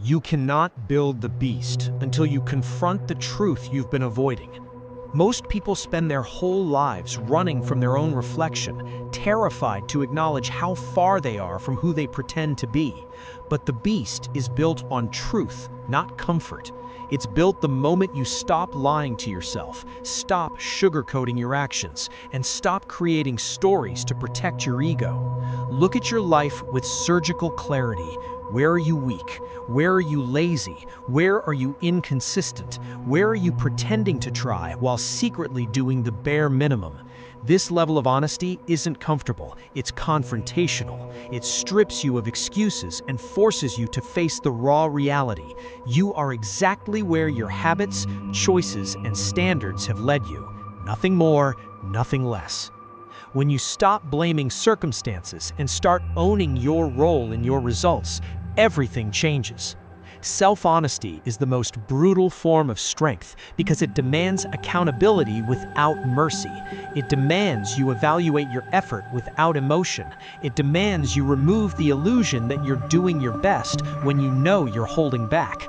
You cannot build the beast until you confront the truth you've been avoiding. Most people spend their whole lives running from their own reflection, terrified to acknowledge how far they are from who they pretend to be. But the beast is built on truth, not comfort. It's built the moment you stop lying to yourself, stop sugarcoating your actions, and stop creating stories to protect your ego. Look at your life with surgical clarity. Where are you weak? Where are you lazy? Where are you inconsistent? Where are you pretending to try while secretly doing the bare minimum? This level of honesty isn't comfortable, it's confrontational. It strips you of excuses and forces you to face the raw reality. You are exactly where your habits, choices, and standards have led you. Nothing more, nothing less. When you stop blaming circumstances and start owning your role in your results, everything changes. Self-honesty is the most brutal form of strength because it demands accountability without mercy. It demands you evaluate your effort without emotion. It demands you remove the illusion that you're doing your best when you know you're holding back.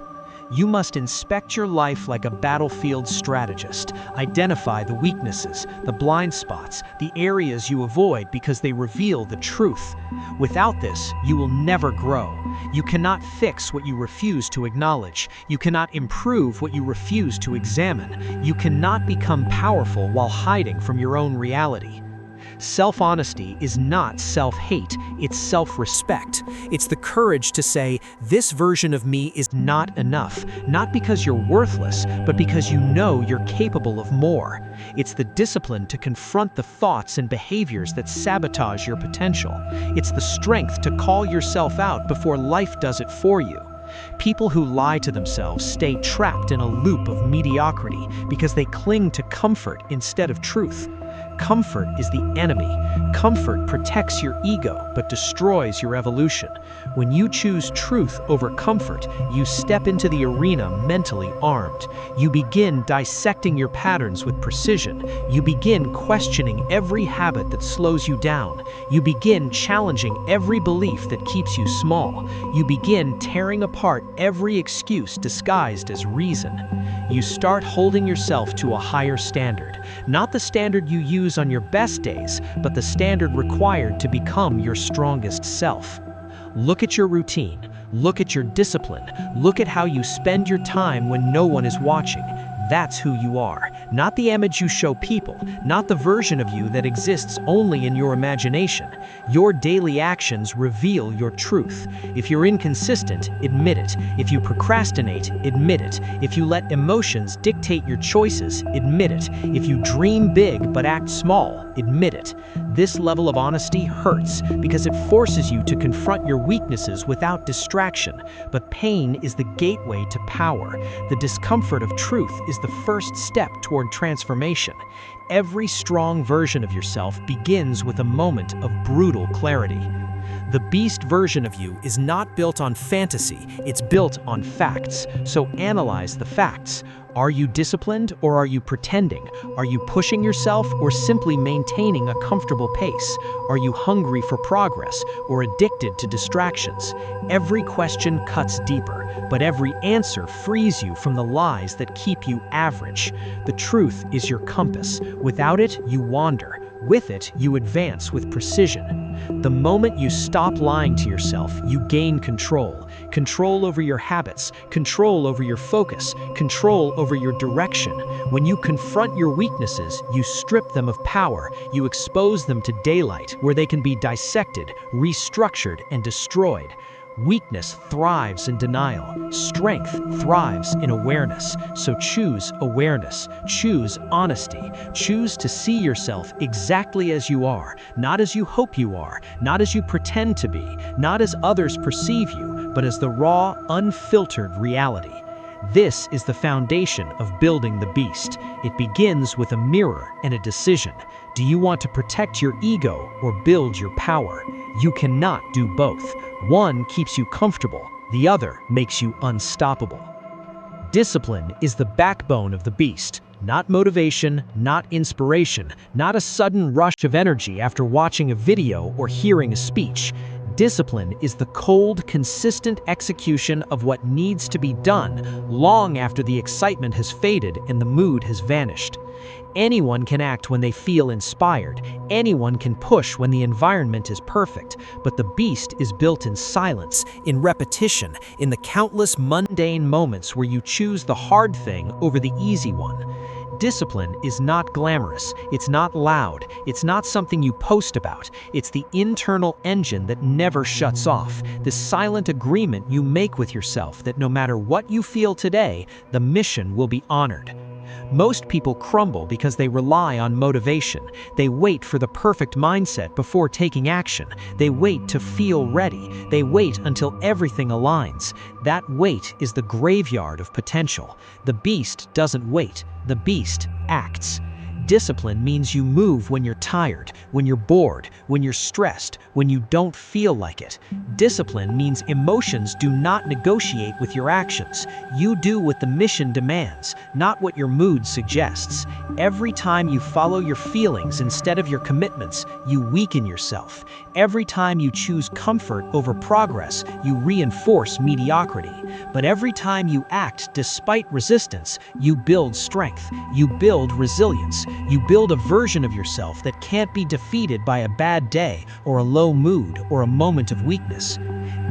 You must inspect your life like a battlefield strategist. Identify the weaknesses, the blind spots, the areas you avoid because they reveal the truth. Without this, you will never grow. You cannot fix what you refuse to acknowledge. You cannot improve what you refuse to examine. You cannot become powerful while hiding from your own reality. Self-honesty is not self-hate, it's self-respect. It's the courage to say, this version of me is not enough, not because you're worthless, but because you know you're capable of more. It's the discipline to confront the thoughts and behaviors that sabotage your potential. It's the strength to call yourself out before life does it for you. People who lie to themselves stay trapped in a loop of mediocrity because they cling to comfort instead of truth. Comfort is the enemy. Comfort protects your ego but destroys your evolution. When you choose truth over comfort, you step into the arena mentally armed. You begin dissecting your patterns with precision. You begin questioning every habit that slows you down. You begin challenging every belief that keeps you small. You begin tearing apart every excuse disguised as reason. You start holding yourself to a higher standard, not the standard you use on your best days, but the standard required to become your strongest self. Look at your routine, look at your discipline, look at how you spend your time when no one is watching. That's who you are, not the image you show people, not the version of you that exists only in your imagination. Your daily actions reveal your truth. If you're inconsistent, admit it. If you procrastinate, admit it. If you let emotions dictate your choices, admit it. If you dream big but act small, admit it. This level of honesty hurts because it forces you to confront your weaknesses without distraction. But pain is the gateway to power. The discomfort of truth is the first step toward transformation. Every strong version of yourself begins with a moment of brutal clarity. The beast version of you is not built on fantasy, it's built on facts. So analyze the facts. Are you disciplined or are you pretending? Are you pushing yourself or simply maintaining a comfortable pace? Are you hungry for progress or addicted to distractions? Every question cuts deeper, but every answer frees you from the lies that keep you average. The truth is your compass. Without it, you wander. With it, you advance with precision. The moment you stop lying to yourself, you gain control. Control over your habits, control over your focus, control over your direction. When you confront your weaknesses, you strip them of power. You expose them to daylight, where they can be dissected, restructured, and destroyed. Weakness thrives in denial. Strength thrives in awareness. So choose awareness. Choose honesty. Choose to see yourself exactly as you are, not as you hope you are, not as you pretend to be, not as others perceive you, but as the raw, unfiltered reality. This is the foundation of building the beast. It begins with a mirror and a decision. Do you want to protect your ego or build your power? You cannot do both. One keeps you comfortable, the other makes you unstoppable. Discipline is the backbone of the beast, not motivation, not inspiration, not a sudden rush of energy after watching a video or hearing a speech. Discipline is the cold, consistent execution of what needs to be done long after the excitement has faded and the mood has vanished. Anyone can act when they feel inspired. Anyone can push when the environment is perfect. But the beast is built in silence, in repetition, in the countless mundane moments where you choose the hard thing over the easy one. Discipline is not glamorous, it's not loud, it's not something you post about. It's the internal engine that never shuts off, the silent agreement you make with yourself that no matter what you feel today, the mission will be honored. Most people crumble because they rely on motivation. They wait for the perfect mindset before taking action. They wait to feel ready. They wait until everything aligns. That wait is the graveyard of potential. The beast doesn't wait. The beast acts. Discipline means you move when you're tired, when you're bored, when you're stressed, when you don't feel like it. Discipline means emotions do not negotiate with your actions. You do what the mission demands, not what your mood suggests. Every time you follow your feelings instead of your commitments, you weaken yourself. Every time you choose comfort over progress, you reinforce mediocrity. But every time you act despite resistance, you build strength, you build resilience. You build a version of yourself that can't be defeated by a bad day or a low mood or a moment of weakness.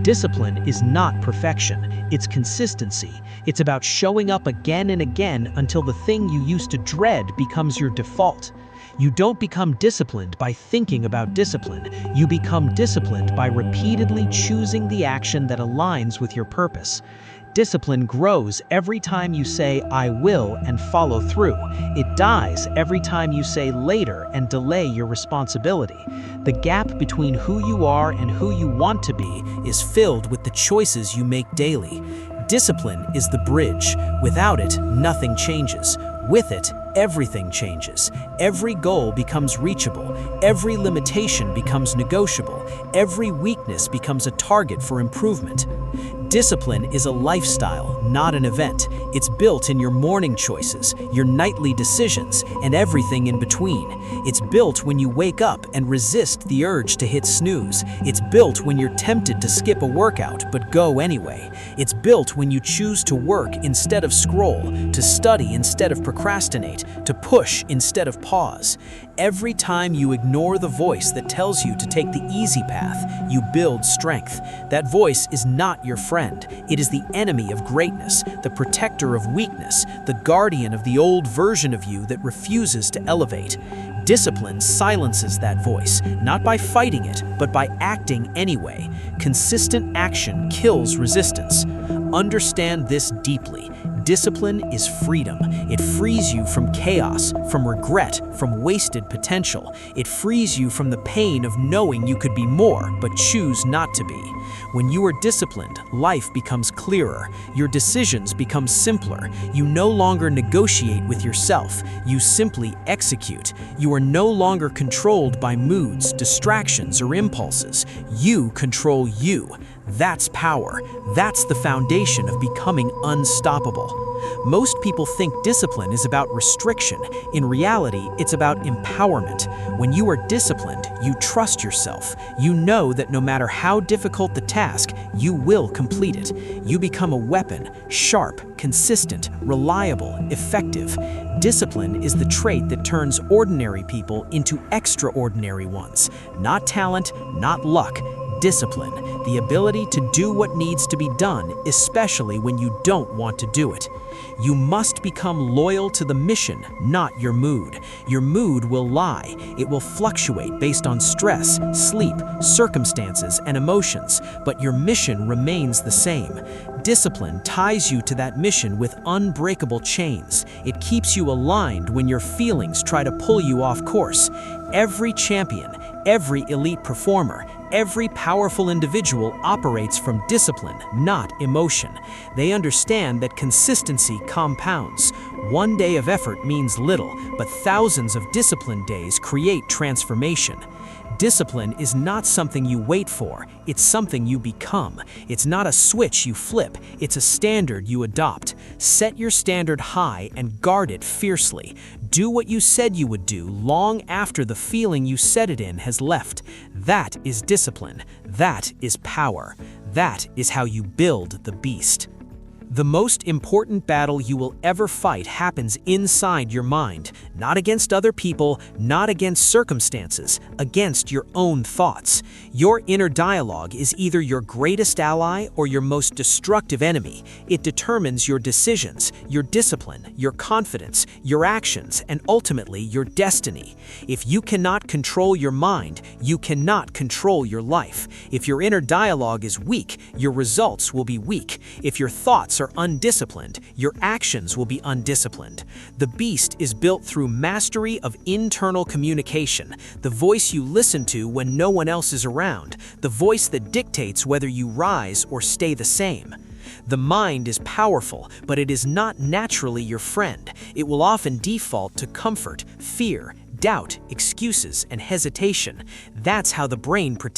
Discipline is not perfection, it's consistency. It's about showing up again and again until the thing you used to dread becomes your default. You don't become disciplined by thinking about discipline. You become disciplined by repeatedly choosing the action that aligns with your purpose. Discipline grows every time you say, "I will," and follow through. It dies every time you say later and delay your responsibility. The gap between who you are and who you want to be is filled with the choices you make daily. Discipline is the bridge. Without it, nothing changes. With it, everything changes. Every goal becomes reachable. Every limitation becomes negotiable. Every weakness becomes a target for improvement. Discipline is a lifestyle, not an event. It's built in your morning choices, your nightly decisions, and everything in between. It's built when you wake up and resist the urge to hit snooze. It's built when you're tempted to skip a workout but go anyway. It's built when you choose to work instead of scroll, to study instead of procrastinate, to push instead of pause. Every time you ignore the voice that tells you to take the easy path, you build strength. That voice is not your friend. It is the enemy of greatness, the protector of weakness, the guardian of the old version of you that refuses to elevate. Discipline silences that voice, not by fighting it, but by acting anyway. Consistent action kills resistance. Understand this deeply. Discipline is freedom. It frees you from chaos, from regret, from wasted potential. It frees you from the pain of knowing you could be more, but choose not to be. When you are disciplined, life becomes clearer. Your decisions become simpler. You no longer negotiate with yourself. You simply execute. You are no longer controlled by moods, distractions, or impulses. You control you. That's power. That's the foundation of becoming unstoppable. Most people think discipline is about restriction. In reality, it's about empowerment. When you are disciplined, you trust yourself. You know that no matter how difficult the task, you will complete it. You become a weapon, sharp, consistent, reliable, effective. Discipline is the trait that turns ordinary people into extraordinary ones. Not talent, not luck. Discipline, the ability to do what needs to be done, especially when you don't want to do it. You must become loyal to the mission, not your mood. Your mood will lie. It will fluctuate based on stress, sleep, circumstances, and emotions, but your mission remains the same. Discipline ties you to that mission with unbreakable chains. It keeps you aligned when your feelings try to pull you off course. Every champion, every elite performer, every powerful individual operates from discipline, not emotion. They understand that consistency compounds. One day of effort means little, but thousands of disciplined days create transformation. Discipline is not something you wait for, it's something you become. It's not a switch you flip, it's a standard you adopt. Set your standard high and guard it fiercely. Do what you said you would do long after the feeling you set it in has left. That is discipline. That is power. That is how you build the beast. The most important battle you will ever fight happens inside your mind, not against other people, not against circumstances, against your own thoughts. Your inner dialogue is either your greatest ally or your most destructive enemy. It determines your decisions, your discipline, your confidence, your actions, and ultimately your destiny. If you cannot control your mind, you cannot control your life. If your inner dialogue is weak, your results will be weak. If your thoughts are undisciplined, your actions will be undisciplined. The beast is built through mastery of internal communication, the voice you listen to when no one else is around, the voice that dictates whether you rise or stay the same. The mind is powerful, but it is not naturally your friend. It will often default to comfort, fear, doubt, excuses, and hesitation. That's how the brain protects